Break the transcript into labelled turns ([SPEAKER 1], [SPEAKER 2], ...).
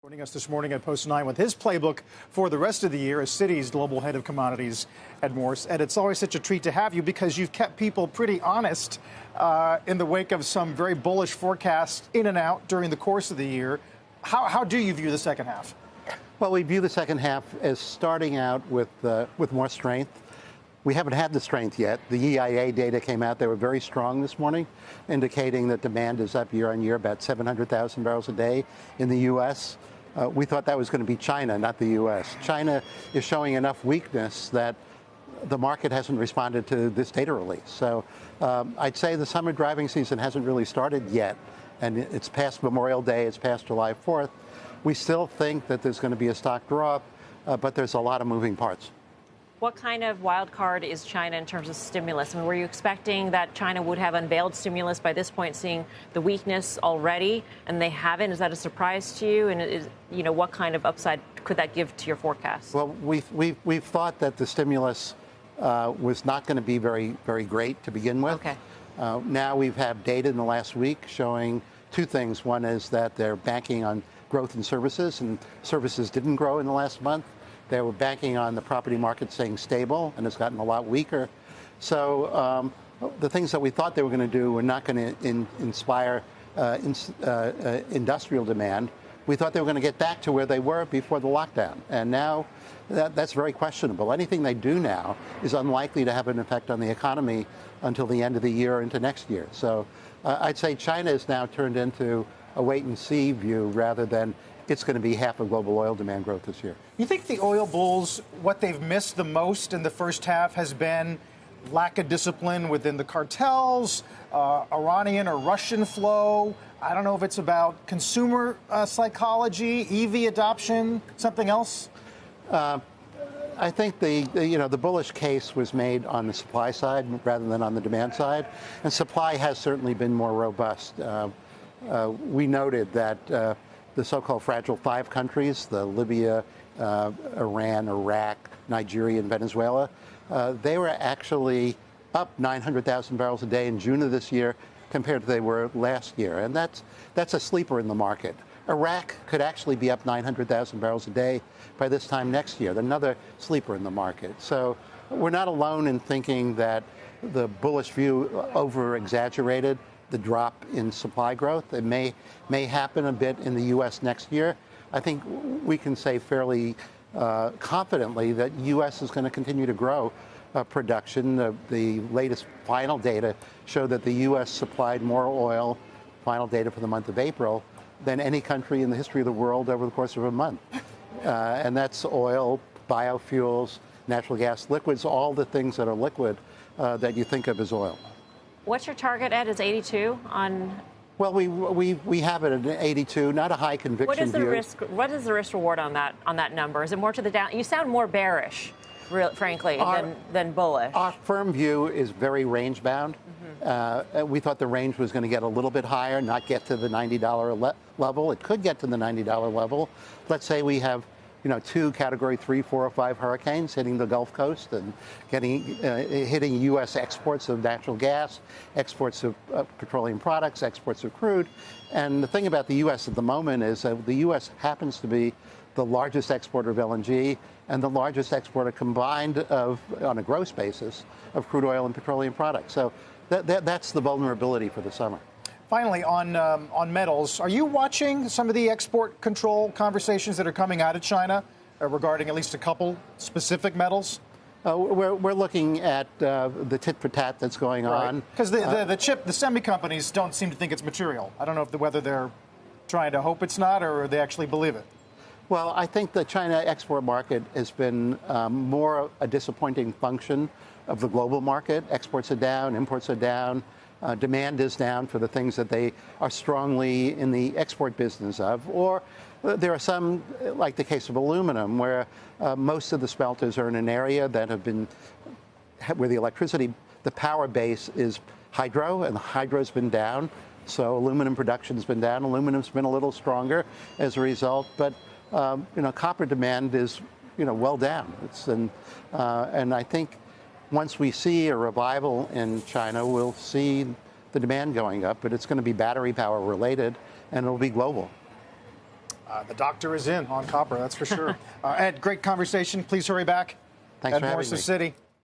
[SPEAKER 1] Joining us this morning at Post 9 with his playbook for the rest of the year is Citi's global head of commodities, Ed Morse. Ed, it's always such a treat to have you because you've kept people pretty honest in the wake of some very bullish forecasts in and out during the course of the year. How do you view the second half?
[SPEAKER 2] Well, we view the second half as starting out with more strength. We haven't had the strength yet. The EIA data came out. They were very strong this morning, indicating that demand is up year on year about 700,000 barrels a day in the U.S. We thought that was going to be China, not the U.S. China is showing enough weakness that the market hasn't responded to this data release. So I'd say the summer driving season hasn't really started yet, and it's past Memorial Day, it's past July 4th. We still think that there's going to be a stock drop, but there's a lot of moving parts.
[SPEAKER 3] What kind of wild card is China in terms of stimulus? I mean, were you expecting that China would have unveiled stimulus by this point, seeing the weakness already, and they haven't? Is that a surprise to you? And what kind of upside could that give to your forecast?
[SPEAKER 2] Well, we've thought that the stimulus was not going to be very great to begin with.
[SPEAKER 3] Okay.
[SPEAKER 2] Now we've had data in the last week showing two things. One is that they're banking on growth in services, and services didn't grow in the last month. They were banking on the property market staying stable, and it's gotten a lot weaker. So the things that we thought they were going to do were not going to inspire industrial demand. We thought they were going to get back to where they were before the lockdown. And now that's very questionable. Anything they do now is unlikely to have an effect on the economy until the end of the year or into next year. So I'd say China is now turned into a wait-and-see view rather than it's going to be half of global oil demand growth this year.
[SPEAKER 1] You think the oil bulls, what they've missed the most in the first half has been lack of discipline within the cartels, Iranian or Russian flow? I don't know if it's about consumer psychology, EV adoption, something else?
[SPEAKER 2] I think the bullish case was made on the supply side rather than on the demand side, and supply has certainly been more robust. We noted that the so-called fragile five countries, the Libya, Iran, Iraq, Nigeria, and Venezuela, they were actually up 900,000 barrels a day in June of this year compared to they were last year. And that's a sleeper in the market. Iraq could actually be up 900,000 barrels a day by this time next year, another sleeper in the market. So we're not alone in thinking that the bullish view over-exaggerated the drop in supply growth. It may happen a bit in the U.S. next year. I think we can say fairly confidently that U.S. is going to continue to grow production. The latest final data show that the U.S. supplied more oil, final data for the month of April, than any country in the history of the world over the course of a month. And that's oil, biofuels, natural gas, liquids, all the things that are liquid that you think of as oil.
[SPEAKER 3] What's your target, Ed? Is 82 on?
[SPEAKER 2] Well, we have it at 82, not a high conviction
[SPEAKER 3] What is the
[SPEAKER 2] view.
[SPEAKER 3] risk? What is the risk reward on that number? Is it more to the down? You sound more bearish, frankly, than bullish.
[SPEAKER 2] Our firm view is very range bound. We thought the range was going to get a little bit higher, not get to the $90 level. It could get to the $90 level. Let's say we have two Category 3, 4, or 5 hurricanes hitting the Gulf Coast and hitting U.S. exports of natural gas, exports of petroleum products, exports of crude. And the thing about the U.S. at the moment is that the U.S. happens to be the largest exporter of LNG and the largest exporter combined on a gross basis, of crude oil and petroleum products. So that's the vulnerability for the summer.
[SPEAKER 1] Finally, on metals, are you watching some of the export control conversations that are coming out of China regarding at least a couple specific metals?
[SPEAKER 2] We're looking at the tit for tat that's going on.
[SPEAKER 1] Because the semi companies don't seem to think it's material. I don't know whether they're trying to hope it's not or they actually believe it.
[SPEAKER 2] Well, I think the China export market has been more a disappointing function of the global market. Exports are down, imports are down. Demand is down for the things that they are strongly in the export business of. Or there are some, like the case of aluminum, where most of the smelters are in an area that have been, where the electricity, the power base is hydro, and the hydro's been down. So aluminum production's been down. Aluminum's been a little stronger as a result. But, copper demand is, well down. And I think once we see a revival in China, we'll see the demand going up, but it's going to be battery power related, and it'll be global.
[SPEAKER 1] The doctor is in on copper, that's for sure. Ed, great conversation. Please hurry back.
[SPEAKER 2] Thanks
[SPEAKER 1] Ed
[SPEAKER 2] for having
[SPEAKER 1] Morse
[SPEAKER 2] me.
[SPEAKER 1] of Citi.